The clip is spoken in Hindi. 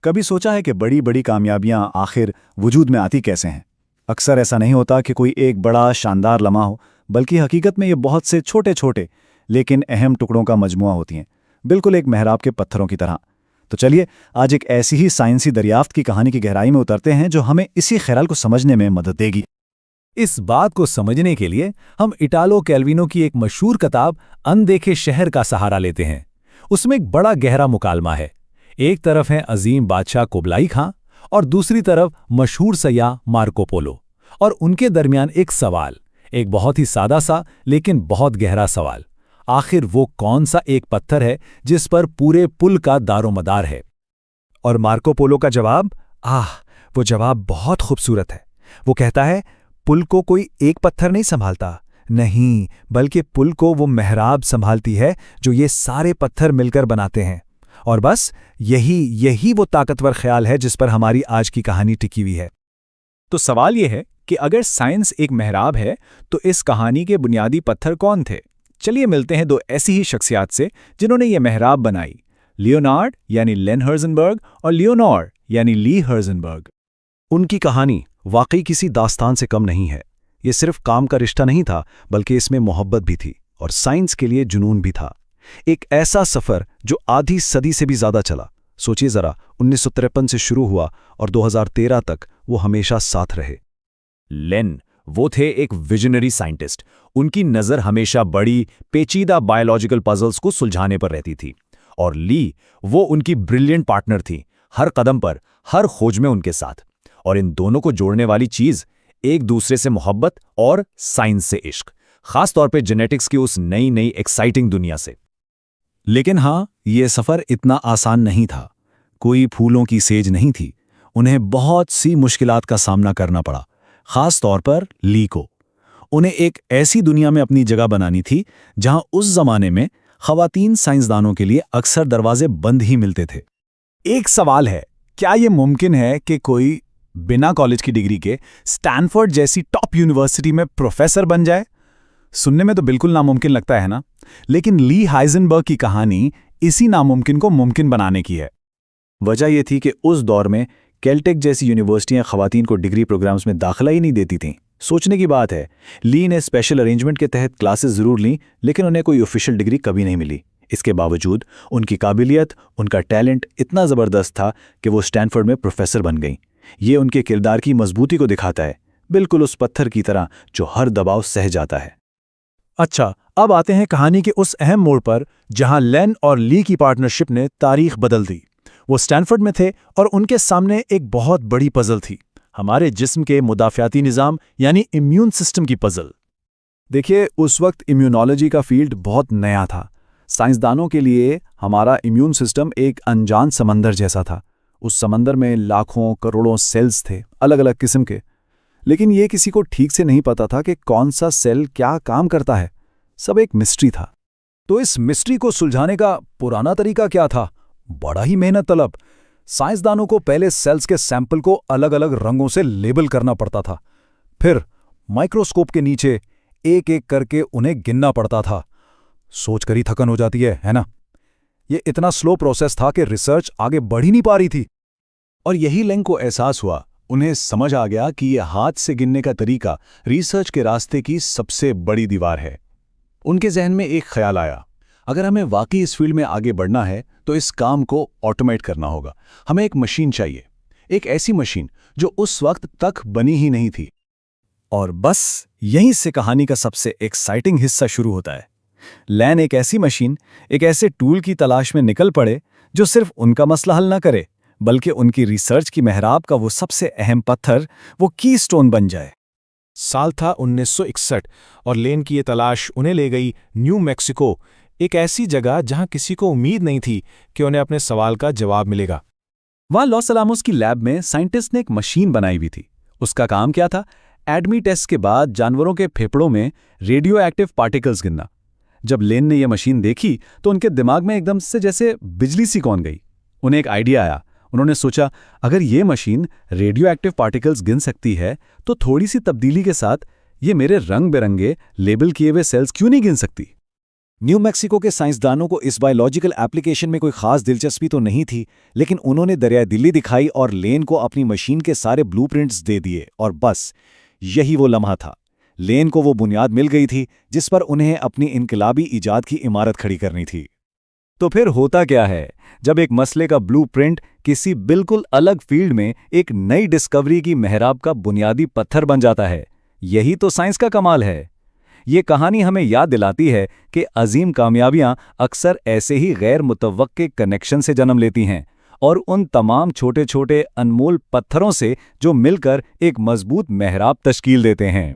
कभी सोचा है कि बड़ी बड़ी कामयाबियां आखिर वजूद में आती कैसे हैं? अक्सर ऐसा नहीं होता कि कोई एक बड़ा शानदार लम्हा हो, बल्कि हकीकत में ये बहुत से छोटे छोटे लेकिन अहम टुकड़ों का मजमुआ होती हैं, बिल्कुल एक मेहराब के पत्थरों की तरह। तो चलिए आज एक ऐसी ही साइंसी दरियाफ्त की कहानी की गहराई में उतरते हैं जो हमें इसी ख्याल को समझने में मदद देगी। इस बात को समझने के लिए हम इटालो कैल्विनो की एक मशहूर किताब अनदेखे शहर का सहारा लेते हैं। उसमें एक बड़ा गहरा मुकालमा है। एक तरफ है अजीम बादशाह कुबलाई खां और दूसरी तरफ मशहूर सयाह मार्को पोलो, और उनके दरमियान एक सवाल, एक बहुत ही सादा सा लेकिन बहुत गहरा सवाल। आखिर वो कौन सा एक पत्थर है जिस पर पूरे पुल का दारोमदार है? और मार्को पोलो का जवाब, वो जवाब बहुत खूबसूरत है। वो कहता है, पुल को कोई एक पत्थर नहीं संभालता, नहीं, बल्कि पुल को वो मेहराब संभालती है जो ये सारे पत्थर मिलकर बनाते हैं। और बस यही वो ताकतवर ख्याल है जिस पर हमारी आज की कहानी टिकी हुई है। तो सवाल ये है कि अगर साइंस एक मेहराब है तो इस कहानी के बुनियादी पत्थर कौन थे? चलिए मिलते हैं दो ऐसी ही शख्सियात से जिन्होंने ये मेहराब बनाई, लियोनार्ड यानी लेन हर्जनबर्ग और लियोनोर यानी ली हर्जनबर्ग। उनकी कहानी वाकई किसी दास्तान से कम नहीं है। ये सिर्फ काम का रिश्ता नहीं था, बल्कि इसमें मोहब्बत भी थी और साइंस के लिए जुनून भी था। एक ऐसा सफर जो आधी सदी से भी ज्यादा चला। सोचिए जरा, 1953 से शुरू हुआ और 2013 तक वो हमेशा साथ रहे। लेन वो थे एक विजनरी साइंटिस्ट। उनकी नज़र हमेशा बड़ी पेचीदा बायोलॉजिकल पजल्स को सुलझाने पर रहती थी। और ली वो उनकी ब्रिलियंट पार्टनर थी, हर कदम पर, हर खोज में उनके साथ। और इन दोनों को जोड़ने वाली चीज एक दूसरे से मोहब्बत और साइंस से इश्क, खास तौर पे जेनेटिक्स की उस नई नई एक्साइटिंग दुनिया से। लेकिन हाँ, ये सफ़र इतना आसान नहीं था। कोई फूलों की सेज नहीं थी। उन्हें बहुत सी मुश्किलात का सामना करना पड़ा, खास तौर पर ली को। उन्हें एक ऐसी दुनिया में अपनी जगह बनानी थी जहां उस जमाने में ख़वातीन साइंसदानों के लिए अक्सर दरवाजे बंद ही मिलते थे। एक सवाल है, क्या ये मुमकिन है कि कोई बिना कॉलेज की डिग्री के स्टैनफोर्ड जैसी टॉप यूनिवर्सिटी में प्रोफेसर बन जाए? सुनने में तो बिल्कुल नामुमकिन लगता है ना? लेकिन ली हाइजेनबर्ग की कहानी इसी नामुमकिन को मुमकिन बनाने की है। वजह यह थी कि उस दौर में कैलटेक जैसी यूनिवर्सिटियां ख़वातीन को डिग्री प्रोग्राम्स में दाखिला ही नहीं देती थीं। सोचने की बात है, ली ने स्पेशल अरेंजमेंट के तहत क्लासेस ज़रूर लीं, लेकिन उन्हें कोई ऑफिशियल डिग्री कभी नहीं मिली। इसके बावजूद उनकी काबिलियत, उनका टैलेंट इतना ज़बरदस्त था कि वो स्टैनफोर्ड में प्रोफेसर बन गईं। ये उनके किरदार की मजबूती को दिखाता है, बिल्कुल उस पत्थर की तरह जो हर दबाव सह जाता है। अच्छा, अब आते हैं कहानी के उस अहम मोड़ पर जहां लेन और ली की पार्टनरशिप ने तारीख बदल दी। वो स्टैनफोर्ड में थे और उनके सामने एक बहुत बड़ी पजल थी, हमारे जिस्म के मुदाफ़ियाती निज़ाम यानी इम्यून सिस्टम की पजल। देखिए, उस वक्त इम्यूनोलॉजी का फील्ड बहुत नया था। साइंसदानों के लिए हमारा इम्यून सिस्टम एक अनजान समंदर जैसा था। उस समंदर में लाखों करोड़ों सेल्स थे, अलग अलग किस्म के। लेकिन ये किसी को ठीक से नहीं पता था कि कौन सा सेल क्या काम करता है। सब एक मिस्ट्री था। तो इस मिस्ट्री को सुलझाने का पुराना तरीका क्या था? बड़ा ही मेहनत तलब। साइंसदानों को पहले सेल्स के सैंपल को अलग अलग रंगों से लेबल करना पड़ता था। फिर माइक्रोस्कोप के नीचे एक एक करके उन्हें गिनना पड़ता था। सोच कर ही थकन हो जाती है ना? ये इतना स्लो प्रोसेस था कि रिसर्च आगे बढ़ ही नहीं पा रही थी। और यही लेंग को एहसास हुआ। उन्हें समझ आ गया कि यह हाथ से गिनने का तरीका रिसर्च के रास्ते की सबसे बड़ी दीवार है। उनके जहन में एक ख्याल आया, अगर हमें वाकई इस फील्ड में आगे बढ़ना है तो इस काम को ऑटोमेट करना होगा। हमें एक मशीन चाहिए, एक ऐसी मशीन जो उस वक्त तक बनी ही नहीं थी। और बस यहीं से कहानी का सबसे एक्साइटिंग हिस्सा शुरू होता है। लैन एक ऐसी मशीन, एक ऐसे टूल की तलाश में निकल पड़े जो सिर्फ उनका मसला हल ना करे, बल्कि उनकी रिसर्च की मेहराब का वो सबसे अहम पत्थर, वो कीस्टोन बन जाए। साल था 1961 और लेन की ये तलाश उन्हें ले गई न्यू मैक्सिको, एक ऐसी जगह जहां किसी को उम्मीद नहीं थी कि उन्हें अपने सवाल का जवाब मिलेगा। वहां लॉस अलामोस की लैब में साइंटिस्ट ने एक मशीन बनाई हुई थी। उसका काम क्या था? एडमी टेस्ट के बाद जानवरों के फेफड़ों में रेडियो एक्टिव पार्टिकल्स गिनना। जब लेन ने यह मशीन देखी तो उनके दिमाग में एकदम से जैसे बिजली सी कौन गई। उन्हें एक आइडिया आया। उन्होंने सोचा, अगर ये मशीन रेडियो एक्टिव पार्टिकल्स गिन सकती है तो थोड़ी सी तब्दीली के साथ ये मेरे रंग बिरंगे लेबल किए हुए सेल्स क्यों नहीं गिन सकती? न्यू मैक्सिको के साइंसदानों को इस बायोलॉजिकल एप्लीकेशन में कोई खास दिलचस्पी तो नहीं थी, लेकिन उन्होंने दरिया दिल्ली दिखाई और लेन को अपनी मशीन के सारे ब्लूप्रिंट्स दे दिए, और बस यही वो लम्हा था। लेन को वो बुनियाद मिल गई थी जिस पर उन्हें अपनी इनकलाबी इजाद की इमारत खड़ी करनी थी। तो फिर होता क्या है जब एक मसले का ब्लूप्रिंट किसी बिल्कुल अलग फील्ड में एक नई डिस्कवरी की मेहराब का बुनियादी पत्थर बन जाता है? यही तो साइंस का कमाल है। ये कहानी हमें याद दिलाती है कि अजीम कामयाबियां अक्सर ऐसे ही गैर मुतवक्के कनेक्शन से जन्म लेती हैं, और उन तमाम छोटे छोटे अनमोल पत्थरों से जो मिलकर एक मजबूत मेहराब तश्कील देते हैं।